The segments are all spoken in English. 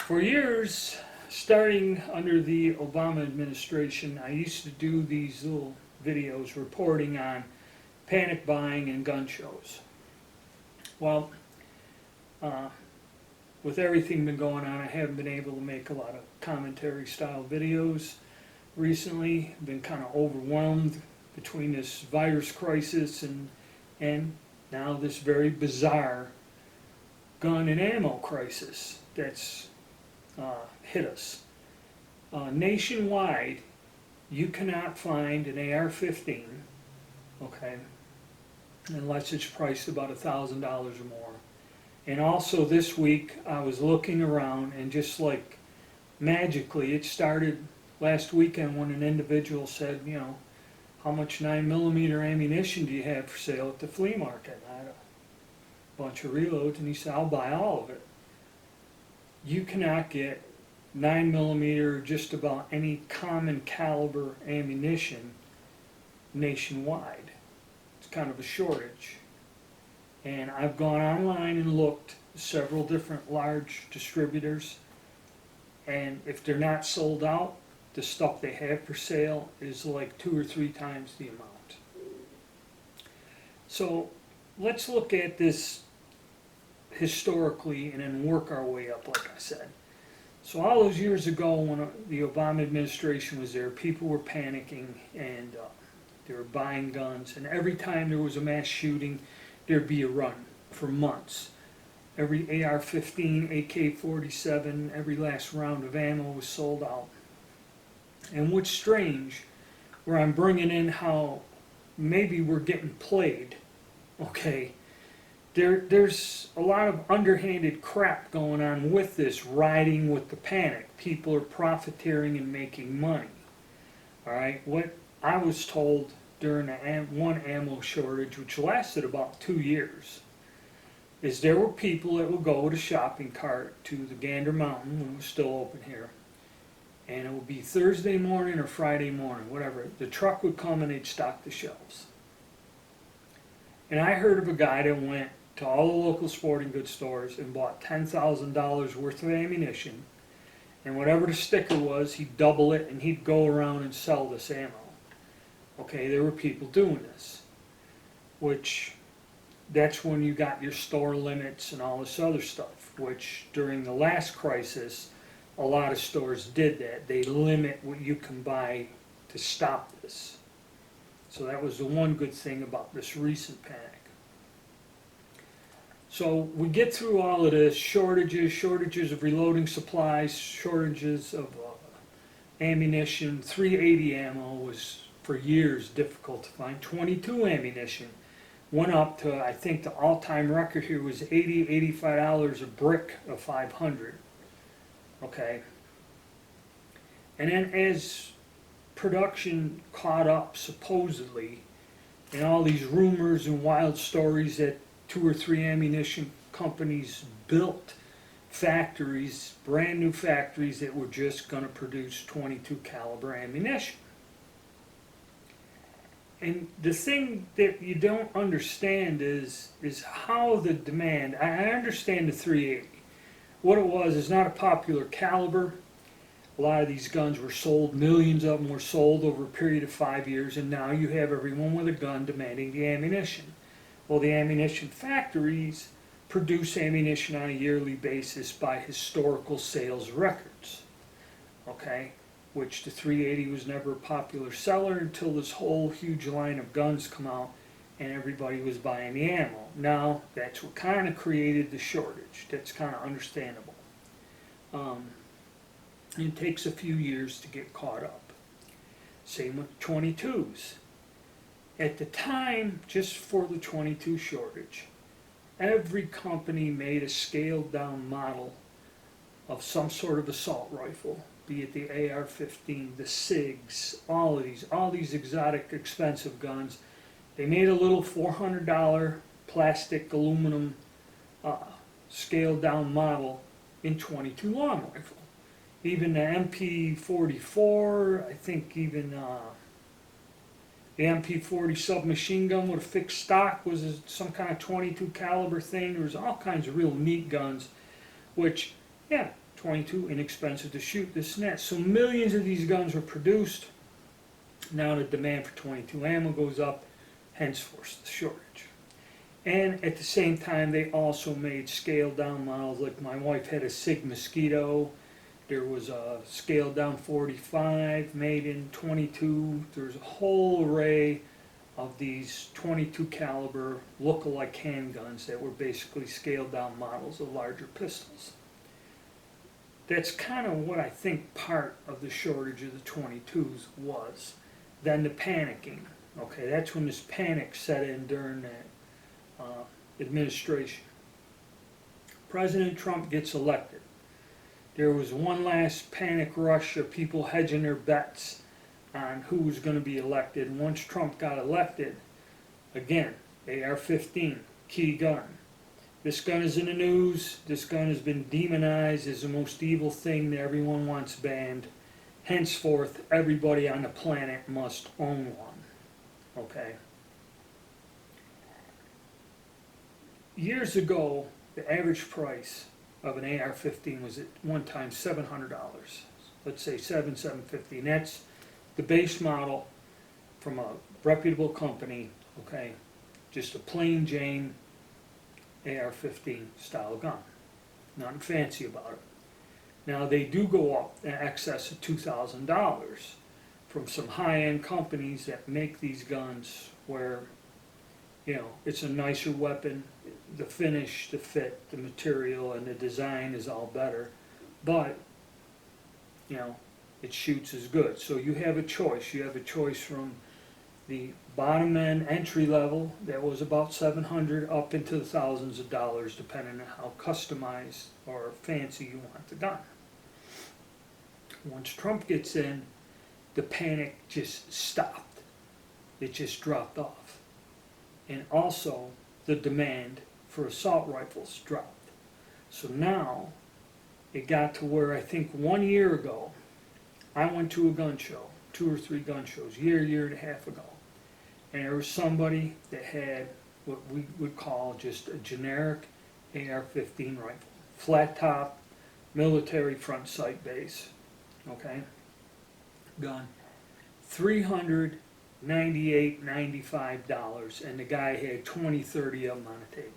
For years, starting under the Obama administration, I used to do these little videos reporting on panic buying and gun shows. Well, uh, with everything been going on, I haven't been able to make a lot of commentary style videos recently. I've been kind of overwhelmed between this virus crisis and now this very bizarre gun and ammo crisis that's hit us. Nationwide, you cannot find an AR-15, okay, unless it's priced about $1,000 or more. And also this week, I was looking around, and just like magically, it started last weekend when an individual said, you know, how much 9mm ammunition do you have for sale at the flea market? I had a bunch of reloads, and he said, I'll buy all of it. You cannot get 9mm, just about any common caliber ammunition nationwide. It's kind of a shortage. And I've gone online and looked at several different large distributors, and if they're not sold out, the stuff they have for sale is like 2 or 3 times the amount. So let's look at this historically and then work our way up, like I said. So all those years ago when the Obama administration was there, people were panicking and they were buying guns, and every time there was a mass shooting, there'd be a run for months. Every AR-15, AK-47, every last round of ammo was sold out. And what's strange, where I'm bringing in how maybe we're getting played, okay, there's a lot of underhanded crap going on with this, riding with the panic. People are profiteering and making money. All right, what I was told during one ammo shortage, which lasted about 2 years, is there were people that would go with a shopping cart to the Gander Mountain when it was still open here, and it would be Thursday morning or Friday morning, whatever. The truck would come and they'd stock the shelves. And I heard of a guy that went to all the local sporting goods stores and bought $10,000 worth of ammunition, and whatever the sticker was, he'd double it and he'd go around and sell this ammo. Okay, there were people doing this, which that's when you got your store limits and all this other stuff, which during the last crisis, a lot of stores did that. They limit what you can buy to stop this. So that was the one good thing about this recent panic. So we get through all of this, shortages of reloading supplies, shortages of ammunition. 380 ammo was for years difficult to find. 22 ammunition went up to, I think the all-time record here was $80, $85 a brick of 500. Okay. And then as production caught up, supposedly, and all these rumors and wild stories that 2 or 3 ammunition companies built factories, brand new factories that were just going to produce 22 caliber ammunition. And the thing that you don't understand is how the demand, I understand the 380. What it was is not a popular caliber. A lot of these guns were sold, millions of them were sold over a period of 5 years, and now you have everyone with a gun demanding the ammunition. Well, the ammunition factories produce ammunition on a yearly basis by historical sales records, okay, which the 380 was never a popular seller until this whole huge line of guns come out and everybody was buying the ammo. Now, that's what kind of created the shortage. That's kind of understandable. It takes a few years to get caught up. Same with 22s. At the time, just for the 22 shortage, every company made a scaled down model of some sort of assault rifle, be it the AR-15, the SIGs, all these exotic expensive guns. They made a little $400 plastic aluminum scaled down model in 22 long rifle. Even the MP44, I think even the MP40 submachine gun with a fixed stock was some kind of 22 caliber thing. There was all kinds of real neat guns, which, yeah, 22, inexpensive to shoot, this and that. So millions of these guns were produced. Now the demand for 22 ammo goes up, henceforth the shortage. And at the same time, they also made scaled down models. Like my wife had a Sig Mosquito. There was a scaled down 45 made in 22. There's a whole array of these 22 caliber look-alike handguns that were basically scaled down models of larger pistols. That's kind of what I think part of the shortage of the 22s was. Then the panicking. Okay, that's when this panic set in during that administration. President Trump gets elected. There was one last panic rush of people hedging their bets on who was going to be elected. And once Trump got elected, again, AR-15, key gun. This gun is in the news. This gun has been demonized as the most evil thing that everyone wants banned. Henceforth, everybody on the planet must own one. Okay? Years ago, the average price of an AR-15 was at one time $700. Let's say $750, and that's the base model from a reputable company. Okay, just a plain Jane AR-15 style gun. Nothing fancy about it. Now they do go up in excess of $2,000 from some high-end companies that make these guns where, you know, it's a nicer weapon. The finish, the fit, the material, and the design is all better, but you know, it shoots as good. So you have a choice. You have a choice from the bottom end entry level that was about $700 up into the thousands of dollars, depending on how customized or fancy you want the gun. Once Trump gets in, the panic just stopped. It just dropped off, and also the demand for assault rifles dropped. So now it got to where I think 1 year ago, I went to a gun show, 2 or 3 gun shows, year and a half ago, and there was somebody that had what we would call just a generic AR-15 rifle, flat top, military front sight base, okay, gun, $398, $95, and the guy had 20, 30 of them on the table.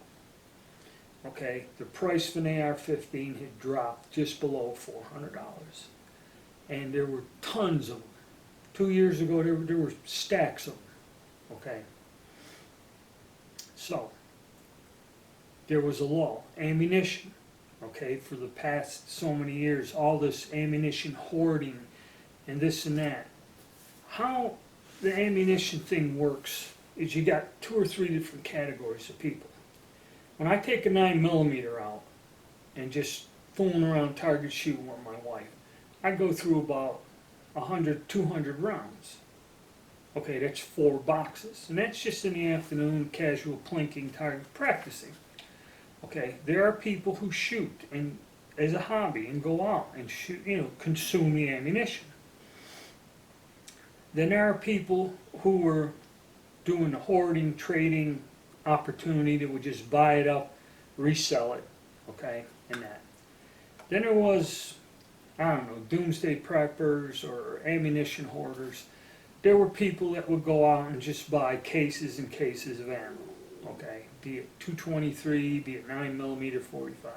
Okay, the price of an AR-15 had dropped just below $400, and there were tons of them. 2 years ago, there were stacks of them. Okay, so there was a lull. Ammunition. Okay, for the past so many years, all this ammunition hoarding and this and that. How the ammunition thing works is you got 2 or 3 different categories of people. When I take a 9mm out and just fooling around target shooting with my wife, I go through about 100, 200 rounds. Okay, that's 4 boxes. And that's just in the afternoon, casual plinking, target practicing. Okay, there are people who shoot and as a hobby and go out and shoot, you know, consume the ammunition. Then there are people who are doing the hoarding, trading opportunity that would just buy it up, resell it, okay, and that. Then there was, I don't know, doomsday preppers or ammunition hoarders. There were people that would go out and just buy cases and cases of ammo, okay, be it 223, be it 9mm 45,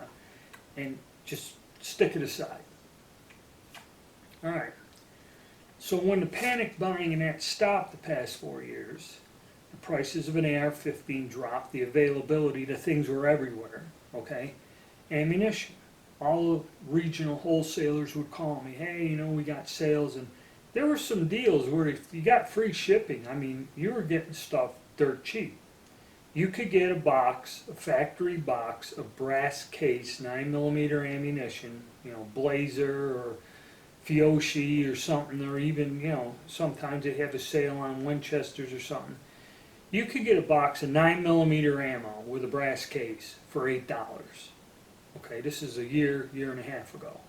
and just stick it aside. All right. So when the panic buying and that stopped the past 4 years, the prices of an AR-15 dropped, the availability, the things were everywhere, okay? Ammunition. All the regional wholesalers would call me, hey, you know, we got sales, and there were some deals where if you got free shipping, I mean, you were getting stuff dirt cheap. You could get a box, a factory box of brass case, 9mm ammunition, you know, Blazer or Fiocchi or something, or even, you know, sometimes they have a sale on Winchesters or something. You could get a box of 9mm ammo with a brass case for $8. Okay, this is a year and a half ago.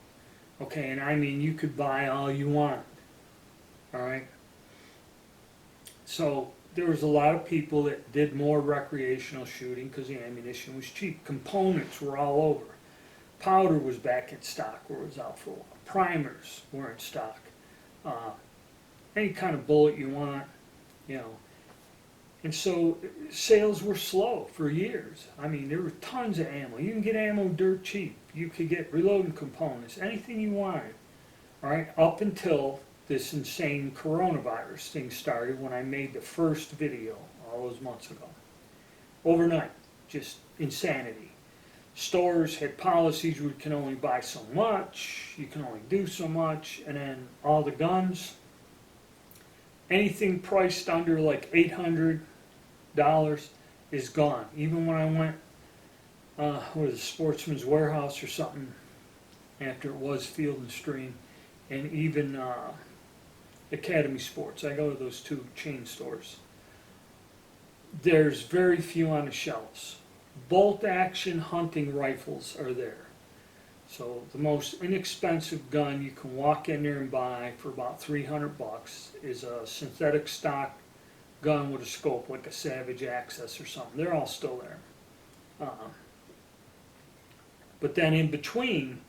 Okay, and I mean, you could buy all you want. All right. So there was a lot of people that did more recreational shooting because the ammunition was cheap. Components were all over. Powder was back in stock, where it was out for a while. Primers were in stock. Any kind of bullet you want, you know. And so sales were slow for years. I mean, there were tons of ammo. You can get ammo dirt cheap. You could get reloading components, anything you wanted. All right, up until this insane coronavirus thing started when I made the first video all those months ago. Overnight, just insanity. Stores had policies where you can only buy so much, you can only do so much, and then all the guns, anything priced under like $800 is gone. Even when I went with a Sportsman's Warehouse or something, after it was Field and Stream, and even Academy Sports. I go to those two chain stores. There's very few on the shelves. Bolt action hunting rifles are there. So the most inexpensive gun you can walk in there and buy for about $300 is a synthetic stock gun with a scope, like a Savage Access or something. They're all still there. But then in between,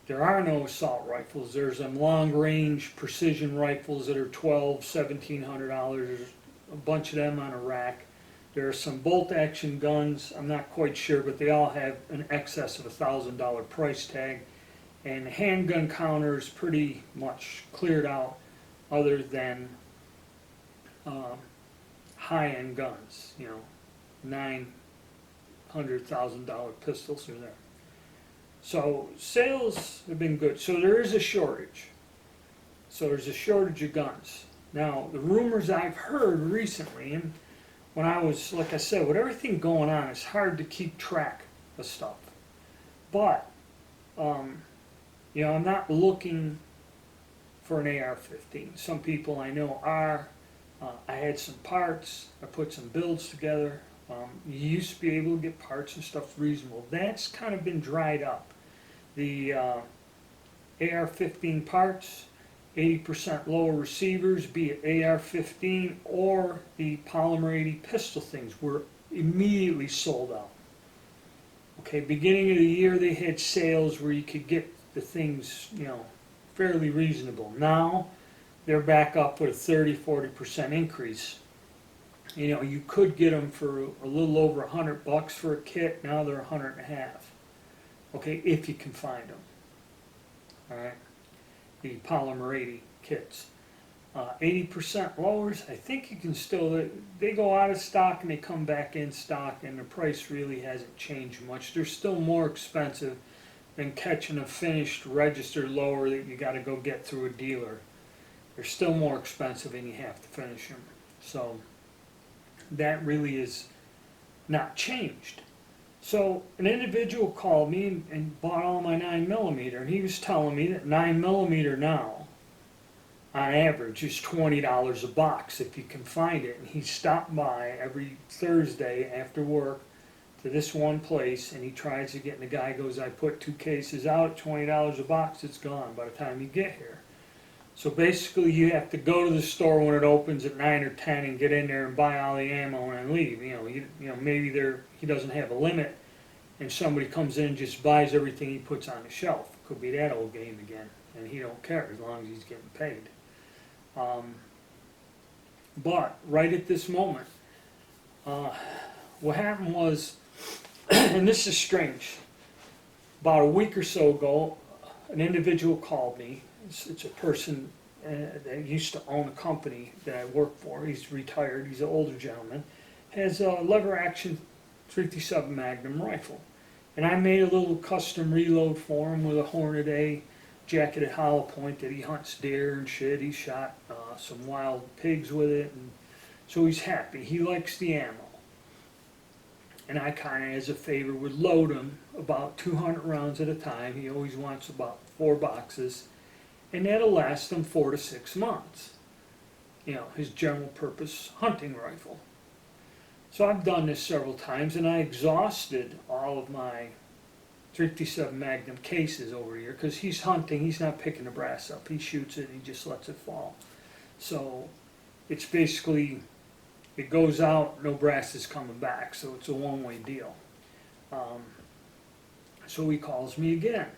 there are no assault rifles. There's them long-range precision rifles that are $1,200, $1,700. There's a bunch of them on a rack. There are some bolt-action guns. I'm not quite sure, but they all have an excess of $1,000 price tag. And the handgun counter is pretty much cleared out, other than high-end guns. You know, $900,000 pistols are there. So sales have been good. So there is a shortage. So there's a shortage of guns. Now, the rumors I've heard recently, and when I was, like I said, with everything going on, it's hard to keep track of stuff. But, you know, I'm not looking for an AR-15. Some people I know are. I had some parts. I put some builds together. You used to be able to get parts and stuff reasonable. That's kind of been dried up. The AR-15 parts, 80% lower receivers, be it AR-15 or the Polymer 80 pistol things, were immediately sold out. Okay, beginning of the year they had sales where you could get the things, you know, fairly reasonable. Now they're back up with a 30-40% increase. You know, you could get them for a little over $100 for a kit. Now they're $150. Okay, if you can find them. All right, the Polymer 80 kits. 80% lowers. I think you can still. They go out of stock and they come back in stock, and the price really hasn't changed much. They're still more expensive than catching a finished registered lower that you got to go get through a dealer. They're still more expensive, and you have to finish them. So that really is not changed. So an individual called me and bought all my 9mm, and he was telling me that 9mm now, on average, is $20 a box if you can find it. And he stopped by every Thursday after work to this one place, and he tries to get, and the guy goes, I put 2 cases out at $20 a box, it's gone by the time you get here. So basically you have to go to the store when it opens at 9 or 10 and get in there and buy all the ammo and leave. You know, maybe he doesn't have a limit, and somebody comes in and just buys everything he puts on the shelf. Could be that old game again, and he don't care as long as he's getting paid. But right at this moment, what happened was, and this is strange, about a week or so ago, an individual called me. It's a person that used to own a company that I work for. He's retired. He's an older gentleman. Has a lever action .357 Magnum rifle. And I made a little custom reload for him with a Hornet A jacketed hollow point that he hunts deer and shit. He shot some wild pigs with it. And so he's happy. He likes the ammo. And I kind of, as a favor, would load him about 200 rounds at a time. He always wants about 4 boxes. And that'll last him 4 to 6 months. You know, his general purpose hunting rifle. So I've done this several times, and I exhausted all of my .357 Magnum cases over here, because he's hunting, he's not picking the brass up. He shoots it, and he just lets it fall. So it's basically, it goes out, no brass is coming back, so it's a one-way deal. So he calls me again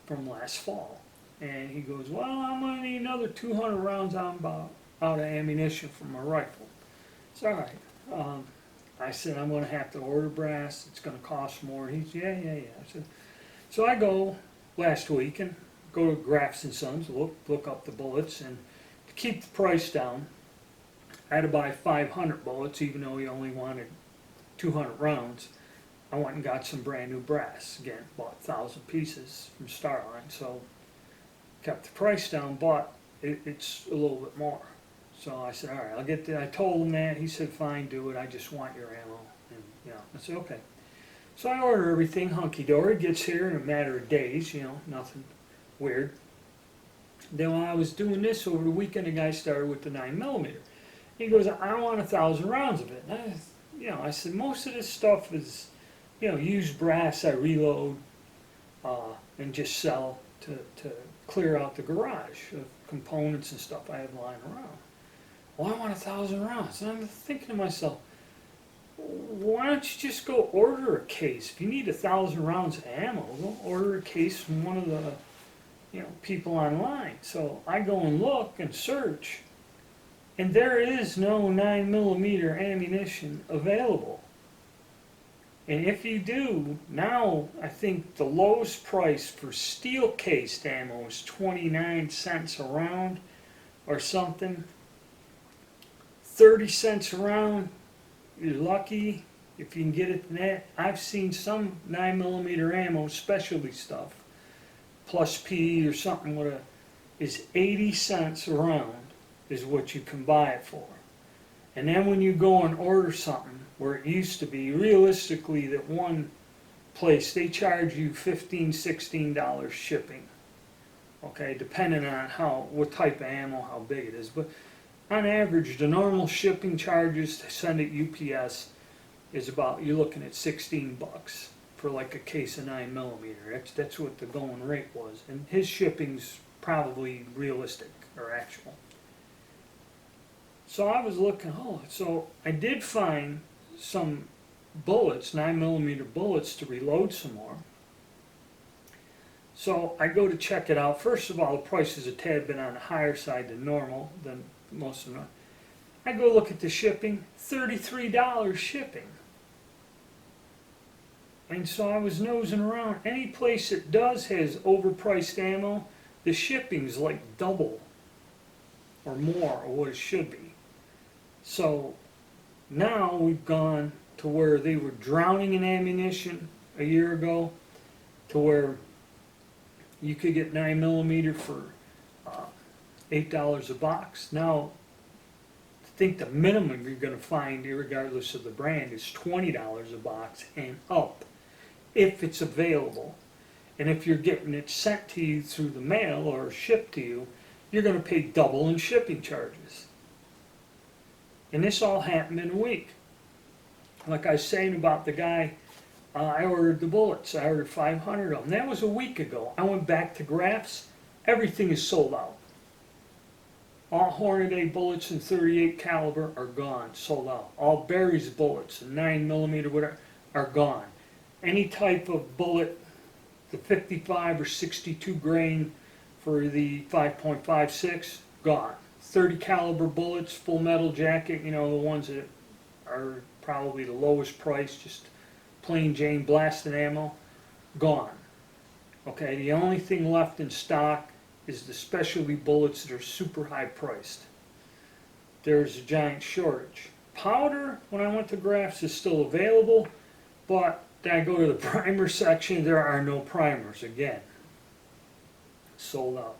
from last fall. And he goes, well, I'm going to need another 200 rounds out of ammunition for my rifle. It's all right. I said, I'm going to have to order brass. It's going to cost more. He's, yeah. I said, so I go last week and go to Grafs and Sons, look up the bullets, and to keep the price down, I had to buy 500 bullets, even though he only wanted 200 rounds. I went and got some brand new brass. Again, bought 1,000 pieces from Starline, so kept the price down, but it's a little bit more. So I said, all right, I'll get that. I told him that. He said, fine, do it. I just want your ammo. And I said, okay. So I order everything hunky-dory. It gets here in a matter of days, nothing weird. Then while I was doing this over the weekend, the guy started with the 9mm. He goes, I want 1,000 rounds of it. And I said, most of this stuff is, used brass I reload and just sell to clear out the garage of components and stuff I have lying around. Well, I want 1,000 rounds. And I'm thinking to myself, why don't you just go order a case? If you need 1,000 rounds of ammo, go order a case from one of the people online. So I go and look and search, and there is no 9mm ammunition available. And if you do, now I think the lowest price for steel cased ammo is 29 cents a round or something. 30 cents a round, you're lucky if you can get it in that. I've seen some 9mm ammo, specialty stuff, plus P or something is 80 cents a round is what you can buy it for. And then when you go and order something where it used to be, realistically, that one place, they charge you $15, $16 shipping. Okay, depending on what type of ammo, how big it is. But on average, the normal shipping charges to send it UPS is about, you're looking at 16 bucks for like a case of 9mm. That's what the going rate was. And his shipping's probably realistic or actual. So I was looking, so I did find some bullets, 9mm bullets, to reload some more. So I go to check it out. First of all, the price is a tad bit on the higher side than normal, than most of them. I go look at the shipping, $33 shipping. And so I was nosing around. Any place that has overpriced ammo, the shipping's like double or more of what it should be. So now we've gone to where they were drowning in ammunition a year ago, to where you could get 9mm for $8 a box. Now, I think the minimum you're going to find, regardless of the brand, is $20 a box and up, if it's available. And if you're getting it sent to you through the mail or shipped to you, you're going to pay double in shipping charges. And this all happened in a week. Like I was saying about the guy, I ordered the bullets. I ordered 500 of them. That was a week ago. I went back to Grafs. Everything is sold out. All Hornady bullets in 38 caliber are gone, sold out. All Berry's bullets in 9mm, whatever, are gone. Any type of bullet, the 55 or 62 grain for the 5.56, gone. 30 caliber bullets, full metal jacket, the ones that are probably the lowest price, just plain Jane blasting ammo, gone. Okay, the only thing left in stock is the specialty bullets that are super high priced. There's a giant shortage. Powder, when I went to Grafs, is still available, but then I go to the primer section, there are no primers again. Sold out.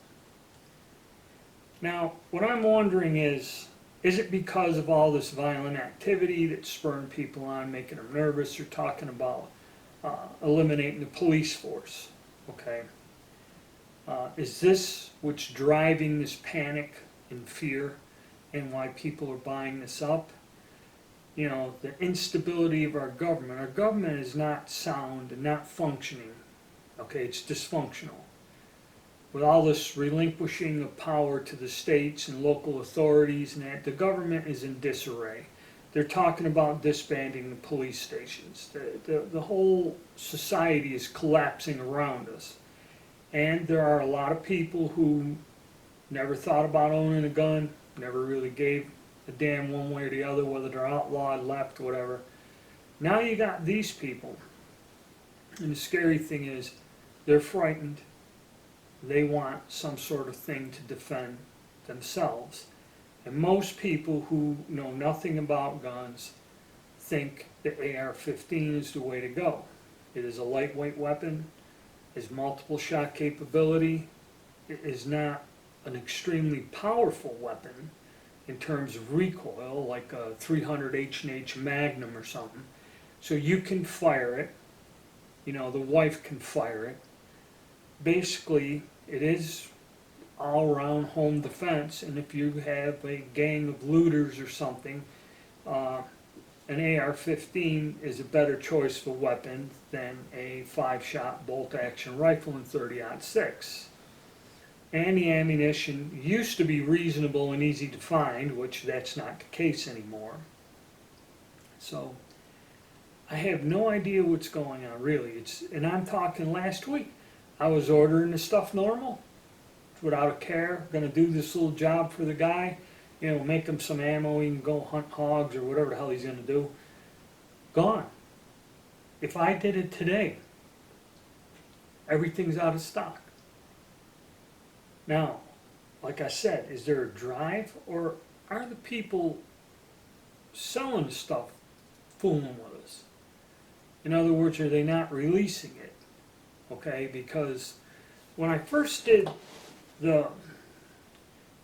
Now, what I'm wondering is it because of all this violent activity that's spurring people on, making them nervous? They're talking about eliminating the police force, okay? Is this what's driving this panic and fear and why people are buying this up? The instability of our government. Our government is not sound and not functioning, okay? It's dysfunctional. With all this relinquishing of power to the states and local authorities, and that, the government is in disarray. they're talking about disbanding the police stations. The whole society is collapsing around us. And there are a lot of people who never thought about owning a gun, never really gave a damn one way or the other, whether they're outlawed, left, whatever. Now you got these people, and the scary thing is, they're frightened. They want some sort of thing to defend themselves. And most people who know nothing about guns think the AR-15 is the way to go. It is a lightweight weapon, has multiple shot capability. It is not an extremely powerful weapon in terms of recoil, like a 300 H&H Magnum or something. So you can fire it, you know, the wife can fire it. Basically, it is all-around home defense, and if you have a gang of looters or something, an AR-15 is a better choice for weapon than a 5-shot bolt-action rifle in 30-06. And the ammunition used to be reasonable and easy to find, which that's not the case anymore. So I have no idea what's going on, really. And I'm talking last week. I was ordering the stuff normal, without a care, going to do this little job for the guy, you know, make him some ammo, he can go hunt hogs or whatever the hell he's going to do. Gone. If I did it today, everything's out of stock. Now, like I said, is there a drive, or are the people selling the stuff fooling with us? In other words, are they not releasing it? Okay, because when I first did the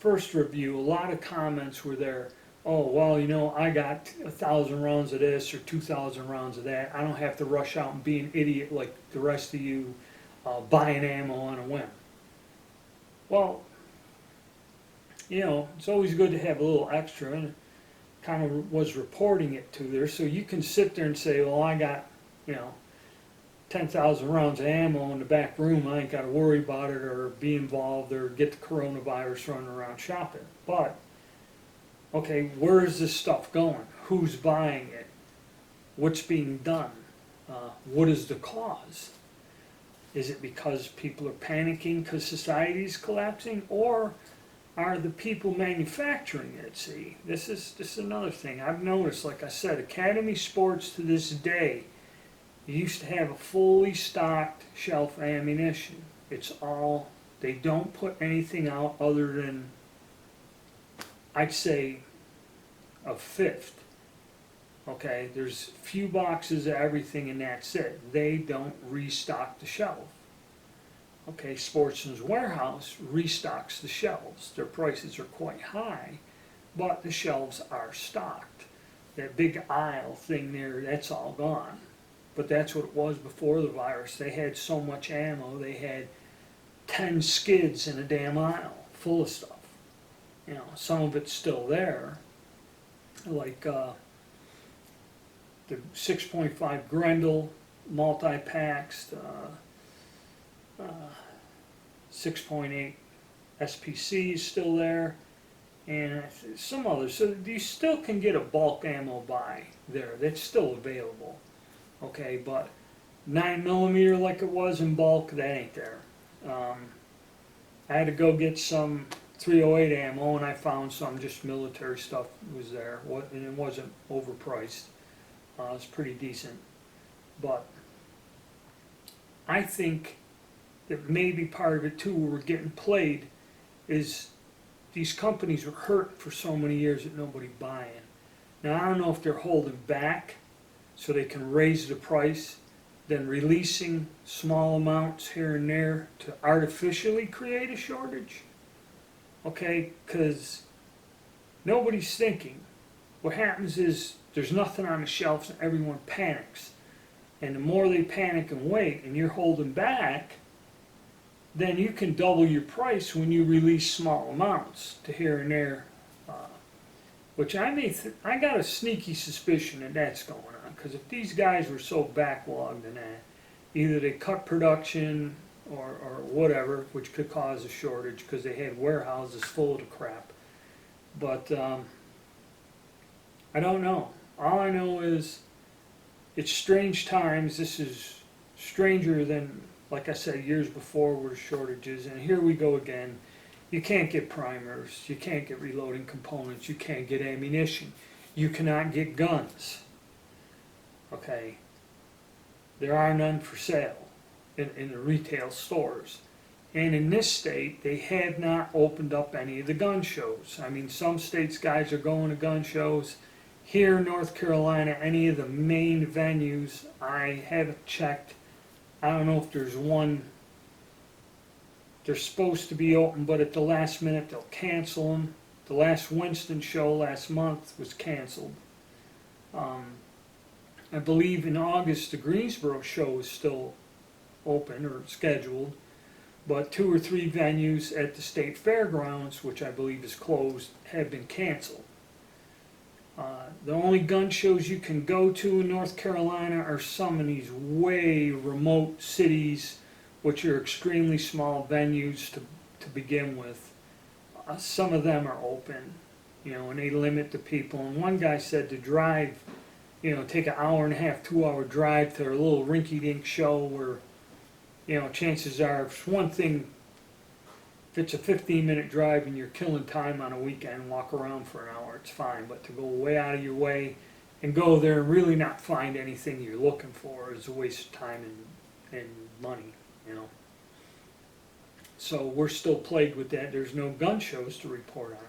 first review, a lot of comments were there. Oh, well, you know, I got 1,000 rounds of this or 2,000 rounds of that. I don't have to rush out and be an idiot like the rest of you buying ammo on a whim. Well, you know, it's always good to have a little extra, and kind of was reporting it to there, so you can sit there and say, well, I got, you know, 10,000 rounds of ammo in the back room. I ain't got to worry about it or be involved or get the coronavirus running around shopping. But, okay, where is this stuff going? Who's buying it? What's being done? What is the cause? Is it because people are panicking because society is collapsing, or are the people manufacturing it? See, this is another thing I've noticed. Like I said, Academy Sports to this day, you used to have a fully stocked shelf of ammunition. It's all, they don't put anything out other than, I'd say, a fifth. Okay, there's a few boxes of everything and that's it. They don't restock the shelf. Okay, Sportsman's Warehouse restocks the shelves. Their prices are quite high, but the shelves are stocked. That big aisle thing there, that's all gone. But that's what it was before the virus. They had so much ammo, they had 10 skids in a damn aisle full of stuff. You know, some of it's still there, like the 6.5 Grendel multi-packs, 6.8 SPC is still there, and some others. So you still can get a bulk ammo buy there. That's still available. Okay, but 9mm like it was in bulk, that ain't there. I had to go get some 308 ammo, and I found some just military stuff was there, and it wasn't overpriced. It's pretty decent. But I think that maybe part of it too, where we're getting played, is these companies were hurt for so many years that nobody buying. Now I don't know if they're holding back so they can raise the price, then releasing small amounts here and there to artificially create a shortage. Okay, because nobody's thinking. What happens is there's nothing on the shelves and everyone panics. And the more they panic and wait and you're holding back, then you can double your price when you release small amounts to here and there. Which I got a sneaky suspicion that that's going on. Because if these guys were so backlogged in that, either they cut production or whatever, which could cause a shortage because they had warehouses full of the crap. But I don't know. All I know is it's strange times. This is stranger than, like I said, years before were shortages, and here we go again. You can't get primers, you can't get reloading components, you can't get ammunition, you cannot get guns. Okay, there are none for sale in the retail stores. And in this state, they have not opened up any of the gun shows. I mean, some states guys are going to gun shows. Here in North Carolina, any of the main venues, I haven't checked. I don't know if there's one. They're supposed to be open, but at the last minute they'll cancel them. The last Winston show last month was canceled. I believe in August the Greensboro show is still open or scheduled, but 2 or 3 venues at the state fairgrounds, which I believe is closed, have been canceled. The only gun shows you can go to in North Carolina are some of these way remote cities, which are extremely small venues to begin with. Some of them are open, and they limit the people. And one guy said to drive, take an hour and a half, 2-hour drive to a little rinky-dink show where, chances are, if it's one thing, if it's a 15-minute drive and you're killing time on a weekend, walk around for an hour, it's fine. But to go way out of your way and go there and really not find anything you're looking for is a waste of time and money, So we're still plagued with that. There's no gun shows to report on,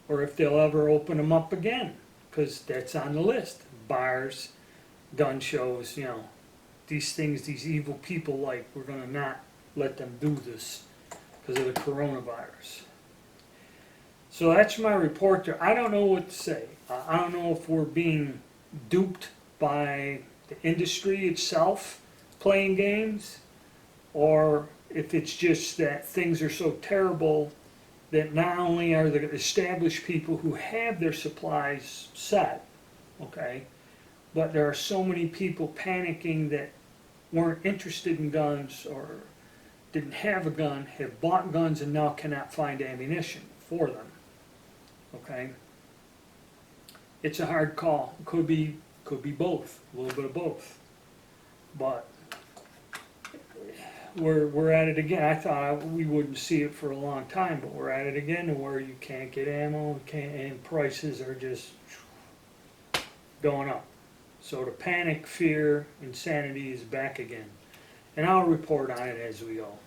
or if they'll ever open them up again, because that's on the list. Bars, gun shows, these things these evil people like, we're going to not let them do this because of the coronavirus. So that's my report there. I don't know what to say. I don't know if we're being duped by the industry itself playing games, or if it's just that things are so terrible that not only are the established people who have their supplies set, okay, but there are so many people panicking that weren't interested in guns or didn't have a gun, have bought guns and now cannot find ammunition for them, okay? It's a hard call. It could be both, a little bit of both, but we're at it again. I thought we wouldn't see it for a long time, but we're at it again where you can't get ammo, and prices are just going up. So the panic, fear, insanity is back again. And I'll report on it as we go.